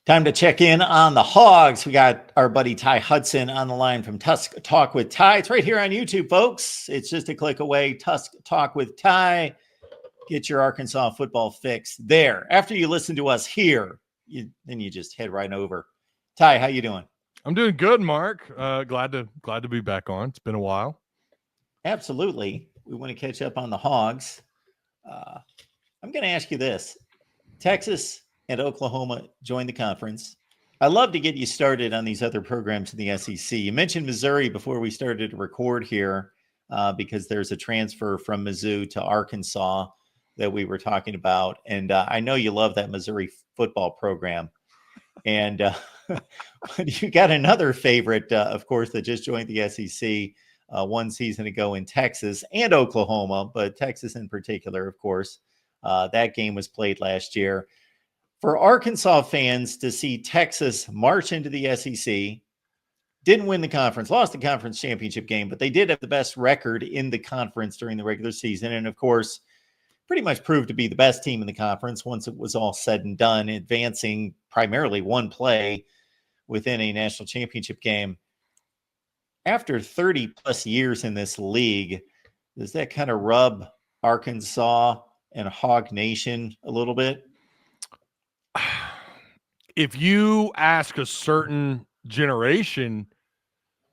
Time to check in on the Hogs. We got our buddy Ty Hudson on the line from Tusk Talk with Ty. It's right here on YouTube, folks. It's just a click away. Tusk Talk with Ty. Get your Arkansas football fix there. After you listen to us here, then you just head right over. Ty, how you doing? I'm doing good, Mark. Glad to be back on. It's been a while. Absolutely. We want to catch up on the Hogs. I'm going to ask you this. Texas and Oklahoma joined the conference. I love to get you started on these other programs in the SEC. You mentioned Missouri before we started to record here because there's a transfer from Mizzou to Arkansas that we were talking about. And I know you love that Missouri football program. And but you got another favorite, of course, that just joined the SEC one season ago in Texas and Oklahoma, but Texas in particular, of course. That game was played last year. For Arkansas fans to see Texas march into the SEC, didn't win the conference, lost the conference championship game, but they did have the best record in the conference during the regular season. And of course, pretty much proved to be the best team in the conference once it was all said and done, advancing primarily one play within a national championship game. After 30 plus years in this league, does that kind of rub Arkansas and Hog Nation a little bit? If you ask a certain generation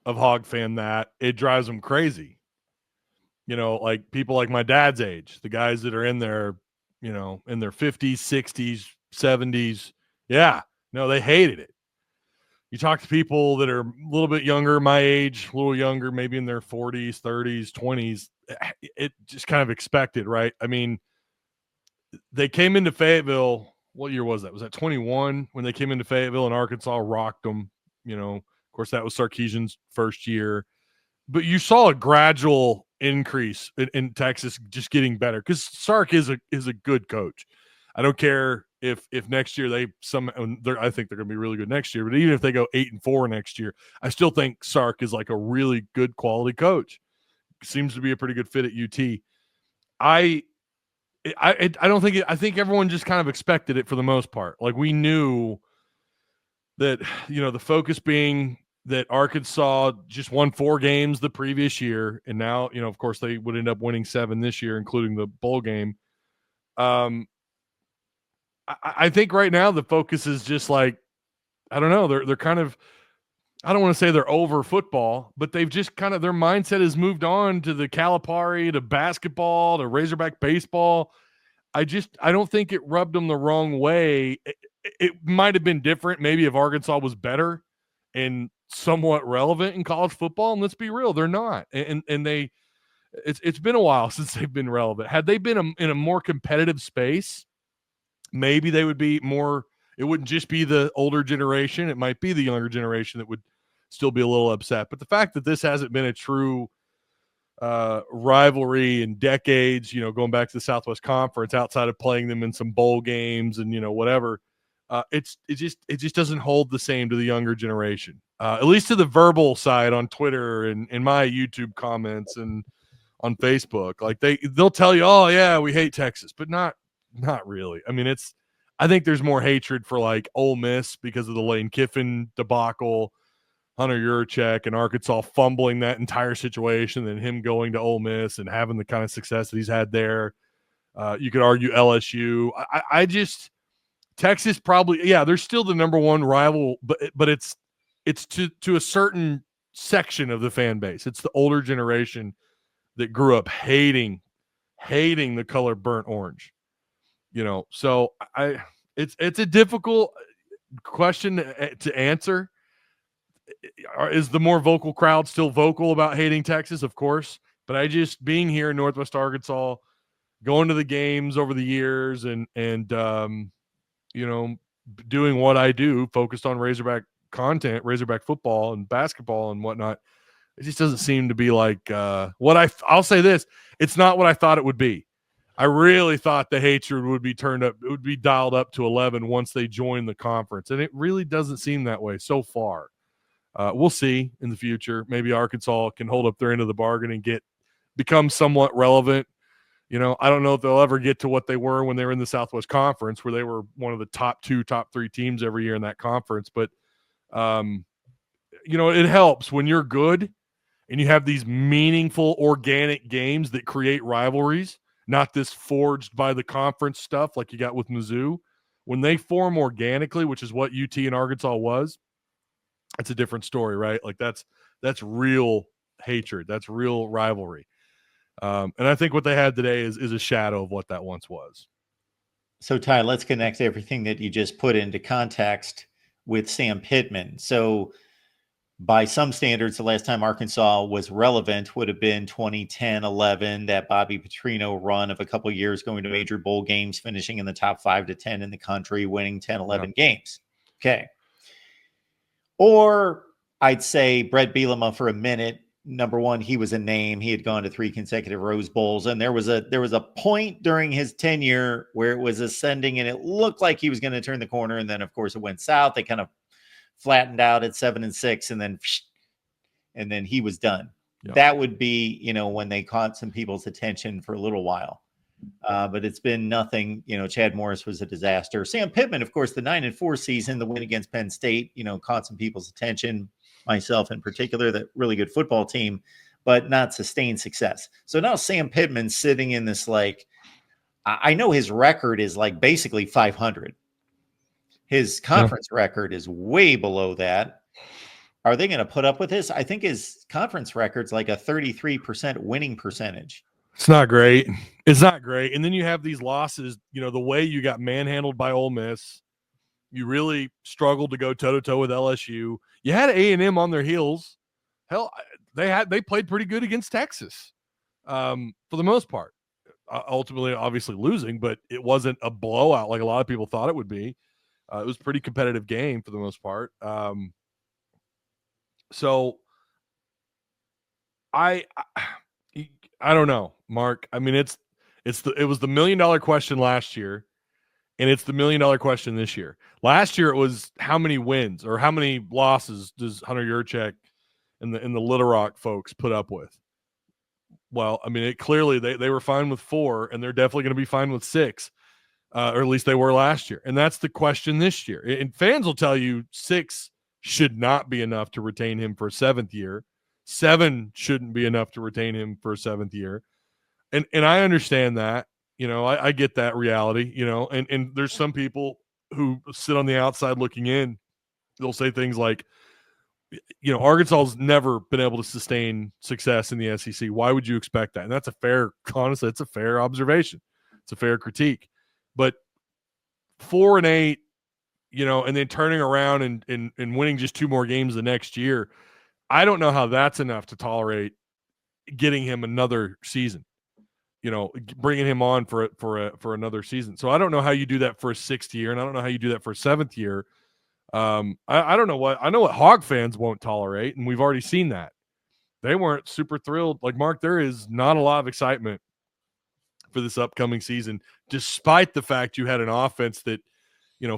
of Hog fan that, it drives them crazy. You know, like people like my dad's age, the guys that are in their, in their 50s, 60s, 70s. Yeah, no, they hated it. You talk to people that are a little bit younger, my age, a little younger, maybe in their 40s, 30s, 20s. It just kind of expected, right? I mean, they came into Fayetteville. What year was that? Was that 21 when they came into Fayetteville and Arkansas rocked them? Of course, that was Sarkisian's first year. But you saw a gradual increase in Texas just getting better because Sark is a good coach. I don't care if next year I think they're going to be really good next year. But even if they go 8-4 next year, I still think Sark is like a really good quality coach. Seems to be a pretty good fit at UT. I think everyone just kind of expected it for the most part. Like we knew that, the focus being that Arkansas just won 4 games the previous year. And now, of course they would end up winning 7 this year, including the bowl game. I think right now the focus is just like, I don't know. They're kind of, I don't want to say they're over football, but they've just kind of, their mindset has moved on to the Calipari, to basketball, to Razorback baseball. I don't think it rubbed them the wrong way. It might have been different maybe if Arkansas was better and somewhat relevant in college football. And let's be real, they're not. And it's been a while since they've been relevant. Had they been in a more competitive space, maybe they would be more, it wouldn't just be the older generation. It might be the younger generation that would still be a little upset. But the fact that this hasn't been a true rivalry in decades, going back to the Southwest Conference, outside of playing them in some bowl games and, whatever, it just doesn't hold the same to the younger generation, at least to the verbal side on Twitter and in my YouTube comments and on Facebook. Like they'll tell you, oh yeah, we hate Texas, but not really. I mean, I think there's more hatred for like Ole Miss because of the Lane Kiffin debacle, Hunter Yurachek, and Arkansas fumbling that entire situation, and him going to Ole Miss and having the kind of success that he's had there. You could argue LSU. I just Texas probably, yeah, they're still the number one rival, but it's to a certain section of the fan base. It's the older generation that grew up hating the color burnt orange. So it's a difficult question to answer. Is the more vocal crowd still vocal about hating Texas? Of course. But being here in Northwest Arkansas, going to the games over the years and doing what I do, focused on Razorback content, Razorback football and basketball and whatnot, it just doesn't seem to be like I'll say this. It's not what I thought it would be. I really thought the hatred would be turned up. It would be dialed up to 11 once they join the conference. And it really doesn't seem that way so far. We'll see in the future. Maybe Arkansas can hold up their end of the bargain and become somewhat relevant, I don't know if they'll ever get to what they were when they were in the Southwest Conference, where they were one of the top 2, top 3 teams every year in that conference. But, it helps when you're good and you have these meaningful, organic games that create rivalries, not this forged by the conference stuff like you got with Mizzou. When they form organically, which is what UT and Arkansas was, it's a different story, right? Like that's real hatred. That's real rivalry. And I think what they had today is a shadow of what that once was. So, Ty, let's connect everything that you just put into context with Sam Pittman. So, by some standards, the last time Arkansas was relevant would have been 2010-11, that Bobby Petrino run of a couple of years going to major bowl games, finishing in the top 5 to 10 in the country, winning 10-11 games. Okay. Or I'd say Brett Bielema for a minute. Number one, he was a name. He had gone to 3 consecutive Rose Bowls, and there was a point during his tenure where it was ascending, and it looked like he was going to turn the corner. And then, of course, it went south. They kind of flattened out at 7-6, and then he was done. Yeah. That would be, when they caught some people's attention for a little while. But it's been nothing. Chad Morris was a disaster. Sam Pittman, of course, the 9-4 season, the win against Penn State, caught some people's attention, myself in particular, that really good football team, but not sustained success. So now Sam Pittman's sitting in this, I know his record is basically 500. His conference record is way below that. Are they going to put up with this? I think his conference record's like a 33% winning percentage. It's not great. It's not great. And then you have these losses, the way you got manhandled by Ole Miss. You really struggled to go toe-to-toe with LSU. You had A&M on their heels. Hell, they played pretty good against Texas for the most part. Ultimately, obviously losing, but it wasn't a blowout like a lot of people thought it would be. It was a pretty competitive game for the most part. So I don't know, Mark. I mean, it was the $1 million question last year, and it's the $1 million question this year. Last year it was how many wins or how many losses does Hunter Yurchek and the Little Rock folks put up with? Well, I mean, clearly they were fine with 4, and they're definitely going to be fine with 6. Or at least they were last year. And that's the question this year. And fans will tell you 6 should not be enough to retain him for a 7th year. 7 shouldn't be enough to retain him for a 7th year. And I understand that. I get that reality, and there's some people who sit on the outside looking in. They'll say things like, Arkansas's never been able to sustain success in the SEC. Why would you expect that? And that's honestly, it's a fair observation. It's a fair critique. But 4-8, and then turning around and winning just 2 more games the next year, I don't know how that's enough to tolerate getting him another season. Bringing him on for another season. So I don't know how you do that for a 6th year, and I don't know how you do that for a 7th year. I don't know what Hog fans won't tolerate, and we've already seen that. They weren't super thrilled. Like, Mark, there is not a lot of excitement for this upcoming season, despite the fact you had an offense that,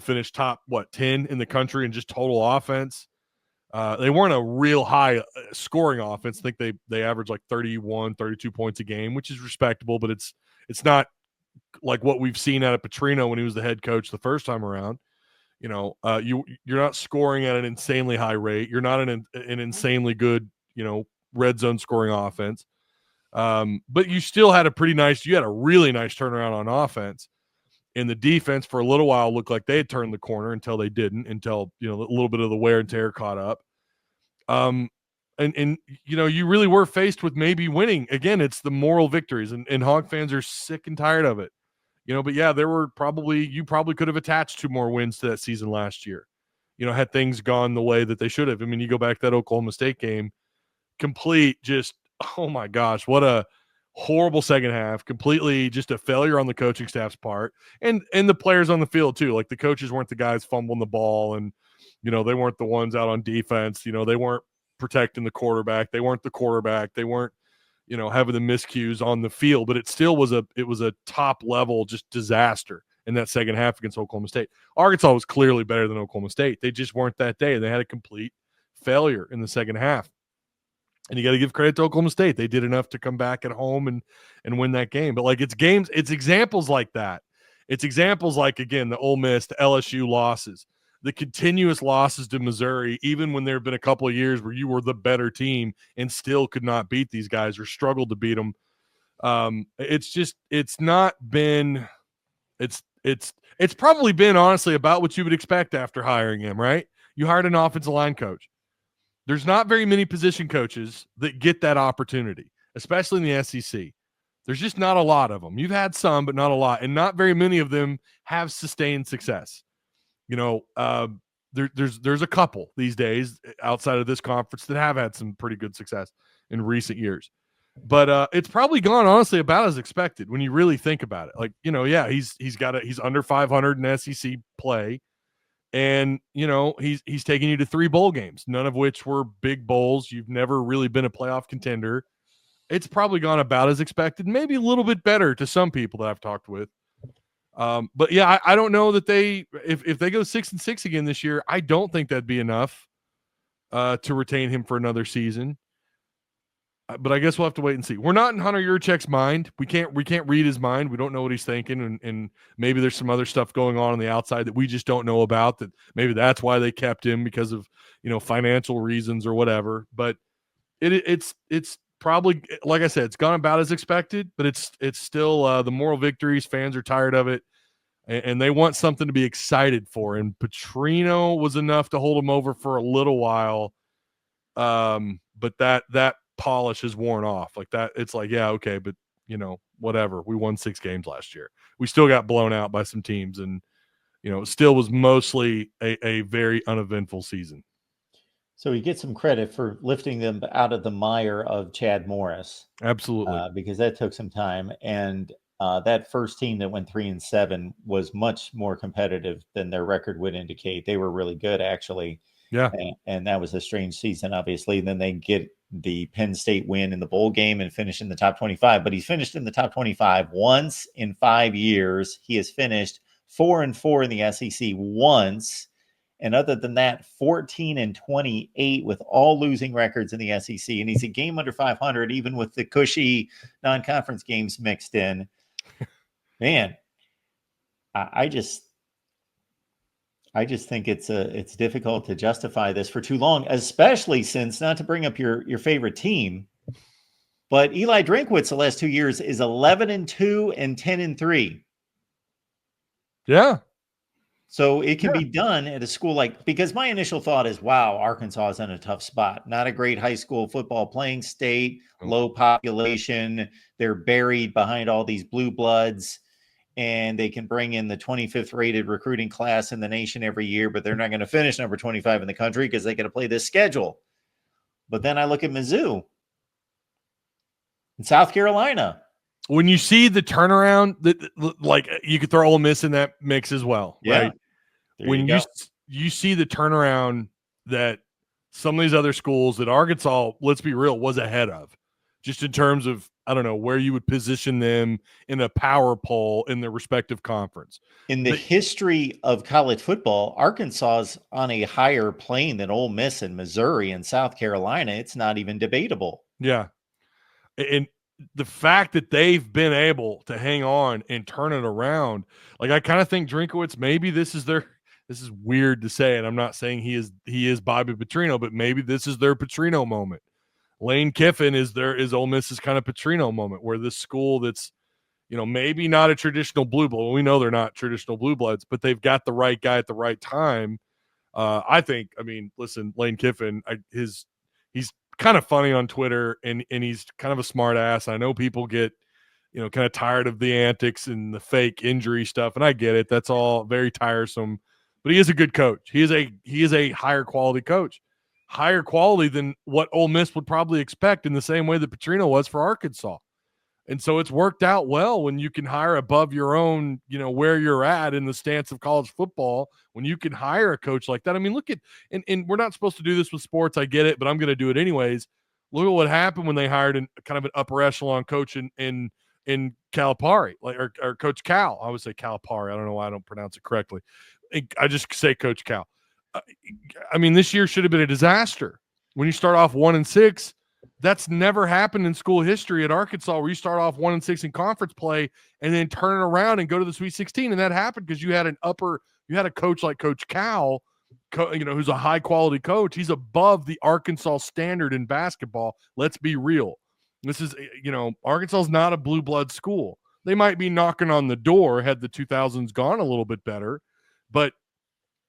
finished top 10 in the country in just total offense. They weren't a real high scoring offense. I think they averaged 31, 32 points a game, which is respectable, but it's not like what we've seen out of Petrino when he was the head coach the first time around. You're not scoring at an insanely high rate. You're not an insanely good, red zone scoring offense. But you still had you had a really nice turnaround on offense, and the defense for a little while looked like they had turned the corner until they didn't, until, a little bit of the wear and tear caught up. And you really were faced with maybe winning. Again, it's the moral victories, and Hog fans are sick and tired of it. But yeah, you probably could have attached 2 more wins to that season last year, had things gone the way that they should have. I mean, you go back to that Oklahoma State game, complete just, oh my gosh, what a horrible second half, completely just a failure on the coaching staff's part, and the players on the field too. Like, the coaches weren't the guys fumbling the ball, and they weren't the ones out on defense. They weren't protecting the quarterback. They weren't the quarterback. They weren't having the miscues on the field, but it still was a top level just disaster in that second half against Oklahoma State. Arkansas was clearly better than Oklahoma State. They just weren't that day, and they had a complete failure in the second half. And you got to give credit to Oklahoma State. They did enough to come back at home and win that game. But like it's examples like that. It's examples like, again, the Ole Miss, the LSU losses, the continuous losses to Missouri, even when there have been a couple of years where you were the better team and still could not beat these guys or struggled to beat them. It's probably been honestly about what you would expect after hiring him, right? You hired an offensive line coach. There's not very many position coaches that get that opportunity, especially in the SEC. There's just not a lot of them. You've had some, but not a lot, and not very many of them have sustained success. There's a couple these days outside of this conference that have had some pretty good success in recent years. But it's probably gone honestly about as expected when you really think about it. Like, he's under 500 in SEC play. And, he's taking you to 3 bowl games, none of which were big bowls. You've never really been a playoff contender. It's probably gone about as expected, maybe a little bit better to some people that I've talked with. But yeah, I don't know that if they go 6-6 again this year, I don't think that'd be enough to retain him for another season. But I guess we'll have to wait and see. We're not in Hunter Yurchek's mind. We can't read his mind. We don't know what he's thinking, and maybe there's some other stuff going on the outside that we just don't know about. That maybe that's why they kept him, because of financial reasons or whatever. But it's probably, like I said, it's gone about as expected. But it's still the moral victories. Fans are tired of it, and they want something to be excited for. And Petrino was enough to hold him over for a little while. But that polish is worn off like that. It's like, yeah, okay, but whatever. We won 6 games last year. We still got blown out by some teams, and it still was mostly a very uneventful season. So you get some credit for lifting them out of the mire of Chad Morris. Absolutely. Because that took some time. And that first team that went 3-7 was much more competitive than their record would indicate. They were really good, actually. Yeah. And that was a strange season, obviously. And then they get the Penn State win in the bowl game and finish in the top 25. But he's finished in the top 25 once in 5 years. He has finished 4-4 in the SEC once. And other than that, 14-28 with all losing records in the SEC. And he's a game under 500, even with the cushy non-conference games mixed in. Man, I just think it's difficult to justify this for too long, especially since, not to bring up your favorite team, but Eli Drinkwitz the last 2 years is 11-2 and 10-3. Yeah. So it can be done at a school because my initial thought is, wow, Arkansas is in a tough spot. Not a great high school football playing state, low population. They're buried behind all these blue bloods. And they can bring in the 25th rated recruiting class in the nation every year, but they're not going to finish number 25 in the country because they got to play this schedule. But then I look at Mizzou in South Carolina. When you see the turnaround, like you could throw Ole Miss in that mix as well, right? When you see the turnaround that some of these other schools that Arkansas, let's be real, was ahead of, just in terms of, I don't know, where you would position them in a power poll in their respective conference. In the history of college football, Arkansas is on a higher plane than Ole Miss and Missouri and South Carolina. It's not even debatable. Yeah. And the fact that they've been able to hang on and turn it around, like I kind of think Drinkwitz, maybe this is weird to say, and I'm not saying he is Bobby Petrino, but maybe this is their Petrino moment. Lane Kiffin is Ole Miss's kind of Petrino moment, where this school that's, maybe not a traditional blue blood. We know they're not traditional blue bloods, but they've got the right guy at the right time. Listen, Lane Kiffin, he's kind of funny on Twitter, and he's kind of a smart ass. I know people get, kind of tired of the antics and the fake injury stuff, and I get it. That's all very tiresome, but he is a good coach. He is a higher quality coach. Higher quality than what Ole Miss would probably expect, in the same way that Petrino was for Arkansas. And so it's worked out well when you can hire above your own, where you're at in the stance of college football, when you can hire a coach like that. I mean, look at, and we're not supposed to do this with sports, I get it, but I'm going to do it anyways. Look at what happened when they hired kind of an upper echelon coach in Calipari, or Coach Cal. I would say Calipari. I don't know why I don't pronounce it correctly. I just say Coach Cal. This year should have been a disaster. When you start off 1-6, That's never happened in school history at Arkansas, where you start off 1-6 in conference play and then turn it around and go to the Sweet 16. And that happened because you had a coach like Coach Cal, who's a high quality coach. He's above the Arkansas standard in basketball. Let's be real. This is, Arkansas is not a blue blood school. They might be knocking on the door had the 2000s gone a little bit better, but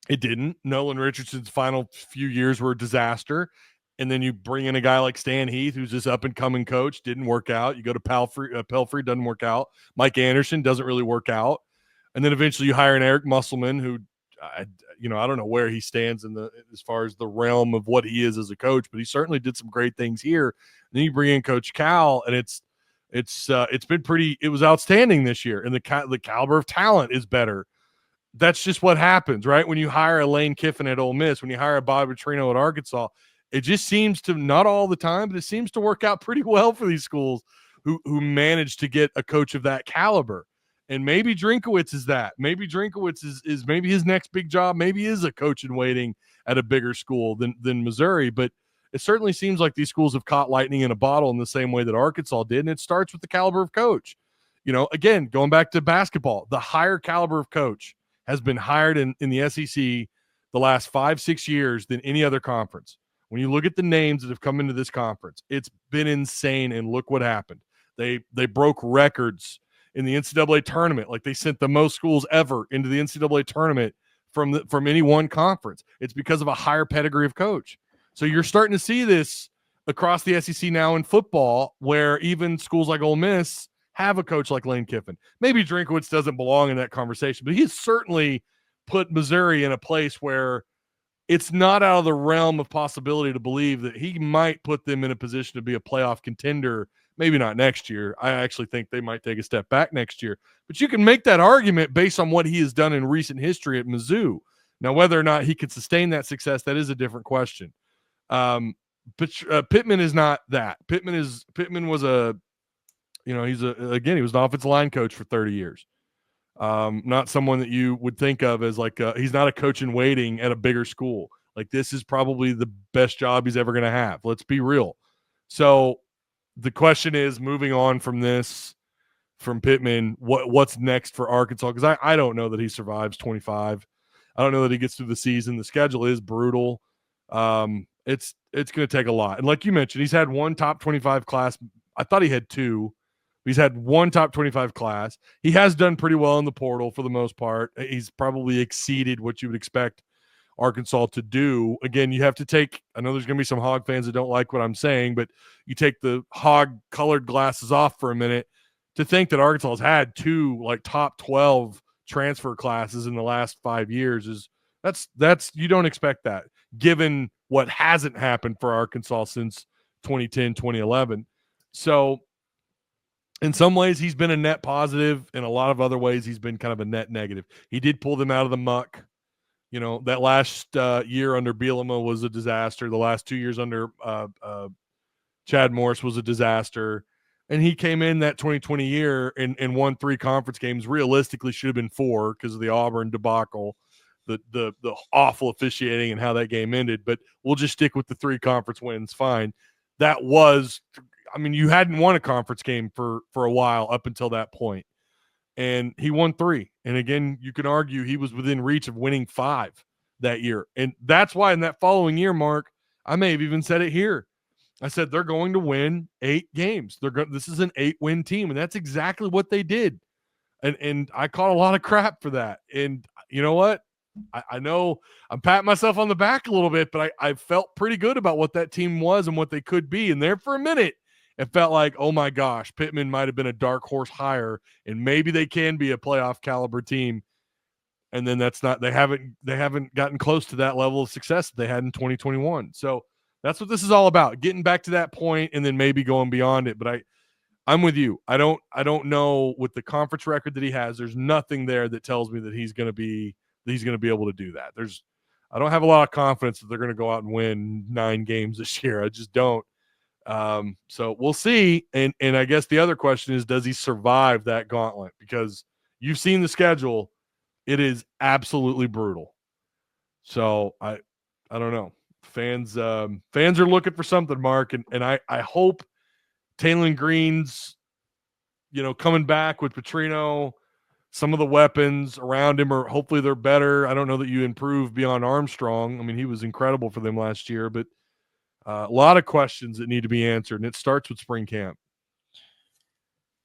it didn't. Nolan Richardson's final few years were a disaster. And then you bring in a guy like Stan Heath, who's this up-and-coming coach, didn't work out. You go to Pelfrey, doesn't work out. Mike Anderson doesn't really work out. And then eventually you hire an Eric Musselman, who, I don't know where he stands as far as the realm of what he is as a coach, but he certainly did some great things here. And then you bring in Coach Cal, and it's been it was outstanding this year. And the caliber of talent is better. That's just what happens, right? When you hire a Lane Kiffin at Ole Miss, when you hire a Bob Petrino at Arkansas, it just seems to, not all the time, but it seems to work out pretty well for these schools who manage to get a coach of that caliber. And maybe Drinkowitz is that. Maybe Drinkowitz is maybe his next big job. Maybe he is a coach in waiting at a bigger school than Missouri. But it certainly seems like these schools have caught lightning in a bottle in the same way that Arkansas did. And it starts with the caliber of coach. Again, going back to basketball, the higher caliber of coach has been hired in the SEC the last 5-6 years than any other conference. When you look at the names that have come into this conference, it's been insane, and look what happened. They broke records in the NCAA tournament. Like, they sent the most schools ever into the NCAA tournament from any one conference. It's because of a higher pedigree of coach. So you're starting to see this across the SEC now in football, where even schools like Ole Miss have a coach like Lane Kiffin. Maybe Drinkowitz doesn't belong in that conversation, but he's certainly put Missouri in a place where it's not out of the realm of possibility to believe that he might put them in a position to be a playoff contender. Maybe not next year. I actually think they might take a step back next year. But you can make that argument based on what he has done in recent history at Mizzou. Now, whether or not he could sustain that success, that is a different question. But Pittman is not that. Pittman was he was an offensive line coach for 30 years. Not someone that you would think of as he's not a coach in waiting at a bigger school. Like, this is probably the best job he's ever going to have. Let's be real. So the question is, moving on from Pittman, what's next for Arkansas? Because I don't know that he survives 25. I don't know that he gets through the season. The schedule is brutal. It's going to take a lot. And like you mentioned, he's had one top 25 class. I thought he had two. He's had one top 25 class. He has done pretty well in the portal for the most part. He's probably exceeded what you would expect Arkansas to do. Again, you have to take, I know there's going to be some Hog fans that don't like what I'm saying, but you take the Hog colored glasses off for a minute to think that Arkansas has had two top 12 transfer classes in the last 5 years that's you don't expect that given what hasn't happened for Arkansas since 2010, 2011. So in some ways, he's been a net positive. In a lot of other ways, he's been kind of a net negative. He did pull them out of the muck. That last year under Bielema was a disaster. The last 2 years under Chad Morris was a disaster. And he came in that 2020 year and won 3 conference games. Realistically, should have been 4 because of the Auburn debacle, the awful officiating and how that game ended. But we'll just stick with the 3 conference wins. Fine. That was – you hadn't won a conference game for a while up until that point. And he won 3. And again, you can argue he was within reach of winning 5 that year. And that's why in that following year, Mark, I may have even said it here. I said they're going to win 8 games. This is an 8-win team, and that's exactly what they did. And I caught a lot of crap for that. And you know what? I know I'm patting myself on the back a little bit, but I felt pretty good about what that team was and what they could be. And there for a minute, it felt like, oh my gosh, Pittman might have been a dark horse hire, and maybe they can be a playoff caliber team. And then they haven't gotten close to that level of success that they had in 2021. So that's what this is all about, getting back to that point and then maybe going beyond it. But I'm with you. I don't know with the conference record that he has, there's nothing there that tells me that he's going to be able to do that. I don't have a lot of confidence that they're going to go out and win 9 games this year. I just don't. So we'll see. And I guess the other question is, does he survive that gauntlet? Because you've seen the schedule. It is absolutely brutal. So I don't know. fans are looking for something, Mark, and I hope Taylon Green's, coming back with Petrino. Some of the weapons around him are hopefully they're better. I don't know that you improve beyond Armstrong. I mean, he was incredible for them last year, but a lot of questions that need to be answered, and it starts with spring camp.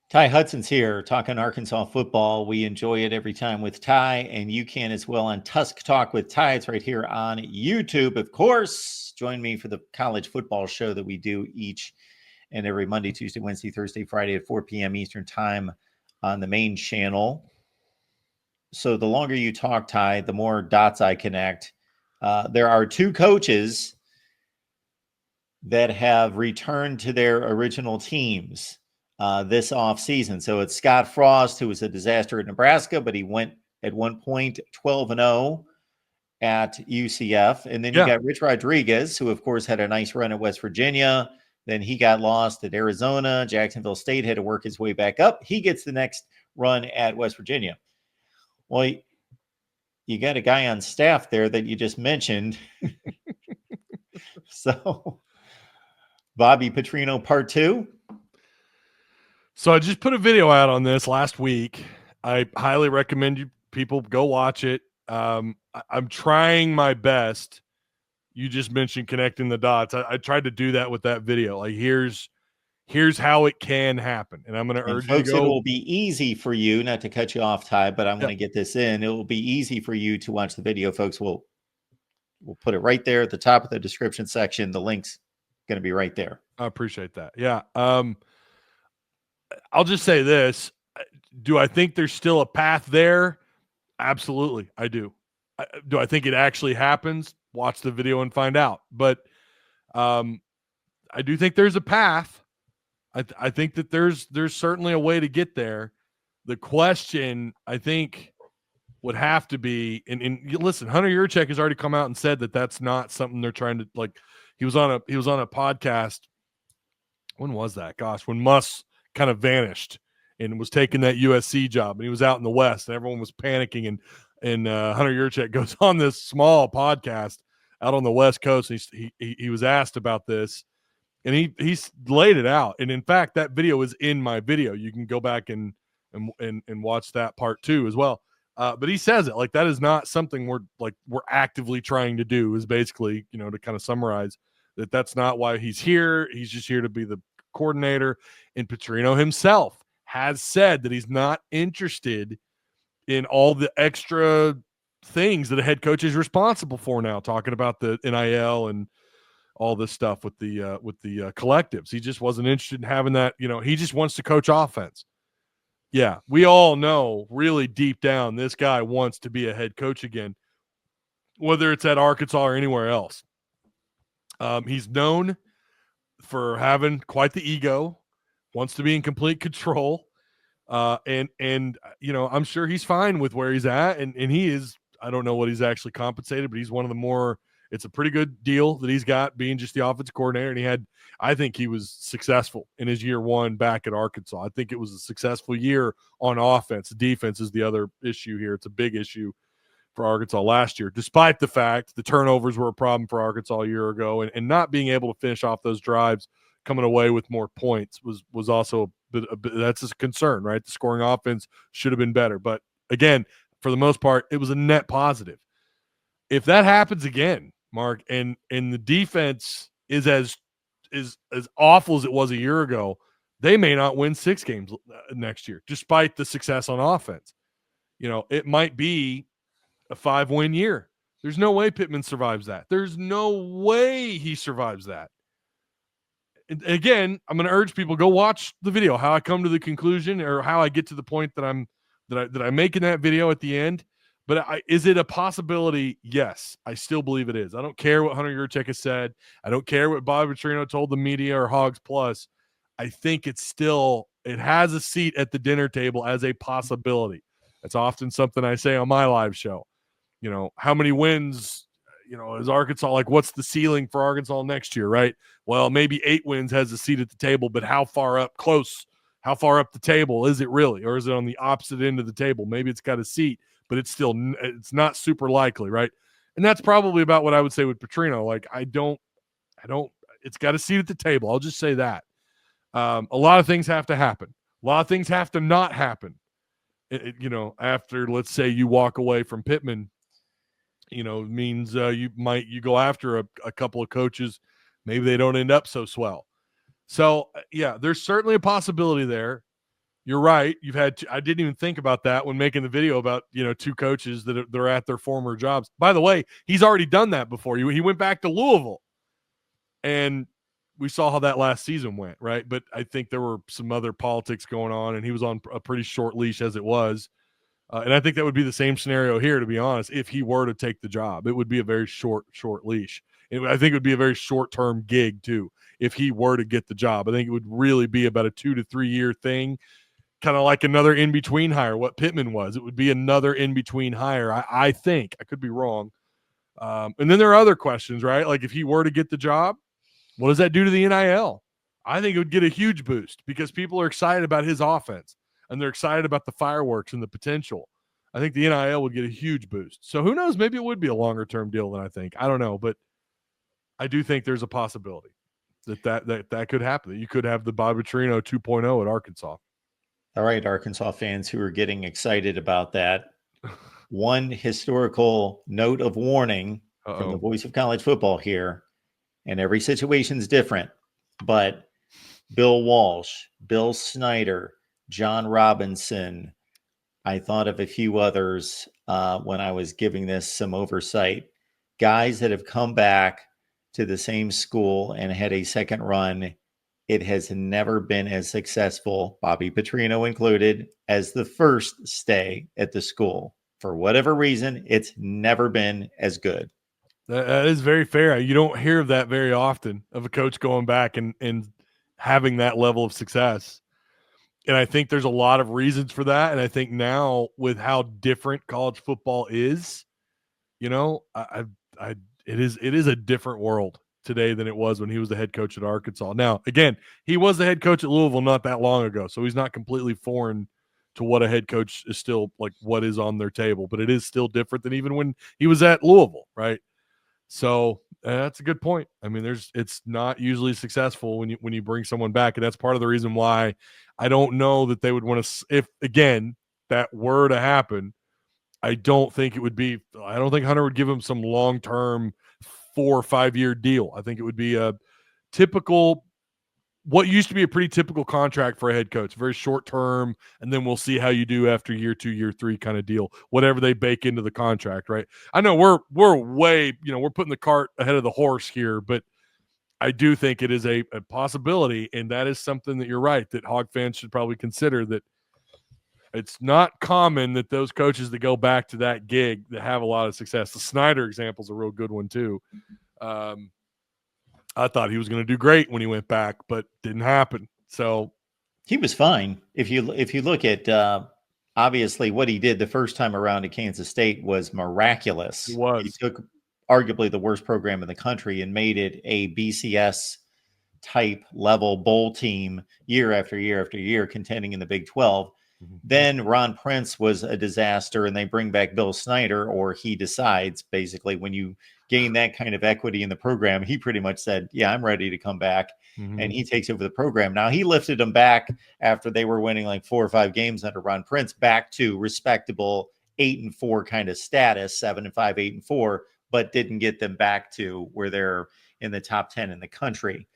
Ty Hudson's here talking Arkansas football. We enjoy it every time with Ty, and you can as well on Tusk Talk with Ty. It's right here on YouTube. Of course, join me for the college football show that we do each and every Monday, Tuesday, Wednesday, Thursday, Friday at 4 p.m. Eastern time on the main channel. So the longer you talk, Ty, the more dots I connect. There are two coaches that have returned to their original teams this offseason. So it's Scott Frost, who was a disaster at Nebraska, but he went at one point 12-0 at UCF. And then you got Rich Rodriguez, who, of course, had a nice run at West Virginia. Then he got lost at Arizona. Jacksonville State had to work his way back up. He gets the next run at West Virginia. Well, you got a guy on staff there that you just mentioned. So, Bobby Petrino part 2. So I just put a video out on this last week. I highly recommend you people go watch it. I'm trying my best. You just mentioned connecting the dots. I tried to do that with that video. Like here's how it can happen. And I'm going to urge folks, you to go. It will be easy for you, not to cut you off, Ty, but I'm going to get this in. It will be easy for you to watch the video, folks. We'll put it right there at the top of the description section. The link's going to be right there. I appreciate that. Yeah. I'll just say this. Do I think there's still a path there? Absolutely. I do. Do I think it actually happens? Watch the video and find out. But I do think there's a path. I think that there's certainly a way to get there. The question, I think, would have to be, and listen, Hunter Yurchek has already come out and said that that's not something they're trying to, like, he was on a podcast. When was that? Gosh, when Muss kind of vanished and was taking that USC job, and he was out in the West, and everyone was panicking, and Hunter Yurchek goes on this small podcast out on the West Coast. And he was asked about this, and he's laid it out. And in fact, that video is in my video. You can go back and watch that part 2 as well. But he says it like that is not something we're actively trying to do, is basically, to kind of summarize that's not why he's here. He's just here to be the coordinator. And Petrino himself has said that he's not interested in all the extra things that a head coach is responsible for now, talking about the NIL and all this stuff with the collectives. He just wasn't interested in having that. He just wants to coach offense. Yeah, we all know really deep down this guy wants to be a head coach again, whether it's at Arkansas or anywhere else. He's known for having quite the ego, wants to be in complete control. And I'm sure he's fine with where he's at. And he is, I don't know what he's actually compensated, but he's one of the more, it's a pretty good deal that he's got being just the offensive coordinator. And I think he was successful in his year 1 back at Arkansas. I think it was a successful year on offense. Defense is the other issue here. It's a big issue for Arkansas last year, despite the fact the turnovers were a problem for Arkansas a year ago, and not being able to finish off those drives, coming away with more points was also a bit that's a concern, right? The scoring offense should have been better. But again, for the most part, it was a net positive. If that happens again, Mark, and the defense is as awful as it was a year ago, they may not win 6 games next year, despite the success on offense. It might be a 5-win year. There's no way Pittman survives that. There's no way he survives that. And again, I'm going to urge people, go watch the video, how I come to the conclusion, or how I get to the point that I make in that video at the end. But is it a possibility? Yes, I still believe it is. I don't care what Hunter Yurchek has said. I don't care what Bobby Petrino told the media or Hogs Plus. I think it has a seat at the dinner table as a possibility. That's often something I say on my live show. How many wins, is Arkansas, like, what's the ceiling for Arkansas next year, right? Well, maybe 8 wins has a seat at the table, but how far up the table is it really? Or is it on the opposite end of the table? Maybe it's got a seat, but it's not super likely, right? And that's probably about what I would say with Petrino. Like, I don't, it's got a seat at the table. I'll just say that. A lot of things have to happen. A lot of things have to not happen. After, let's say, you walk away from Pittman, means you go after a couple of coaches. Maybe they don't end up so swell. So, yeah, there's certainly a possibility there. You're right. I didn't even think about that when making the video about, two coaches that they're at their former jobs. By the way, he's already done that before. He went back to Louisville, and we saw how that last season went, right? But I think there were some other politics going on, and he was on a pretty short leash as it was. And I think that would be the same scenario here, to be honest. If he were to take the job, it would be a very short leash. I think it would be a very short-term gig, too, if he were to get the job. I think it would really be about a 2 to 3 year thing, kind of like another in-between hire, what Pittman was. It would be another in-between hire, I think. I could be wrong. And then there are other questions, right? Like, if he were to get the job, what does that do to the NIL? I think it would get a huge boost because people are excited about his offense, and they're excited about the fireworks and the potential. I think the NIL would get a huge boost. So who knows? Maybe it would be a longer-term deal than I think. I don't know, but I do think there's a possibility that could happen. You could have the Bobby Petrino 2.0 at Arkansas. All right, Arkansas fans who are getting excited about that. One historical note of warning from the voice of college football here, and every situation is different, but Bill Walsh, Bill Snyder, John Robinson, I thought of a few others when I was giving this some oversight. Guys that have come back to the same school and had a second run. It has never been as successful, Bobby Petrino included, as the first stay at the school. For whatever reason, it's never been as good. That is very fair. You don't hear of that very often, of a coach going back and having that level of success. And I think there's a lot of reasons for that. And I think now, with how different college football is, it is a different world today than it was when he was the head coach at Arkansas. Now, again, he was the head coach at Louisville not that long ago, so he's not completely foreign to what a head coach is still like, what is on their table, but it is still different than even when he was at Louisville, right? So that's a good point. I mean, it's not usually successful when you bring someone back, and that's part of the reason why I don't know that they would want to. If again that were to happen, I don't think Hunter would give him some long-term 4 or 5 year deal. I think it would be a typical, what used to be a pretty typical contract for a head coach, very short term, and then we'll see how you do after year 2, year 3 kind of deal, whatever they bake into the contract, right? I know we're way, we're putting the cart ahead of the horse here, but I do think it is a possibility, and that is something that you're right, that Hog fans should probably consider, that it's not common that those coaches that go back to that gig that have a lot of success. The Snyder example is a real good one too. I thought he was going to do great when he went back, but didn't happen. So he was fine. If you look at obviously what he did the first time around at Kansas State was miraculous. He took arguably the worst program in the country and made it a BCS type level bowl team year after year after year, contending in the Big 12. Then Ron Prince was a disaster, and they bring back Bill Snyder, or he decides, basically, when you gain that kind of equity in the program, he pretty much said, yeah, I'm ready to come back. And he takes over the program. Now, he lifted them back after they were winning like 4 or 5 games under Ron Prince back to respectable 8-4 kind of status, 7-5, 8-4, but didn't get them back to where they're in the top 10 in the country.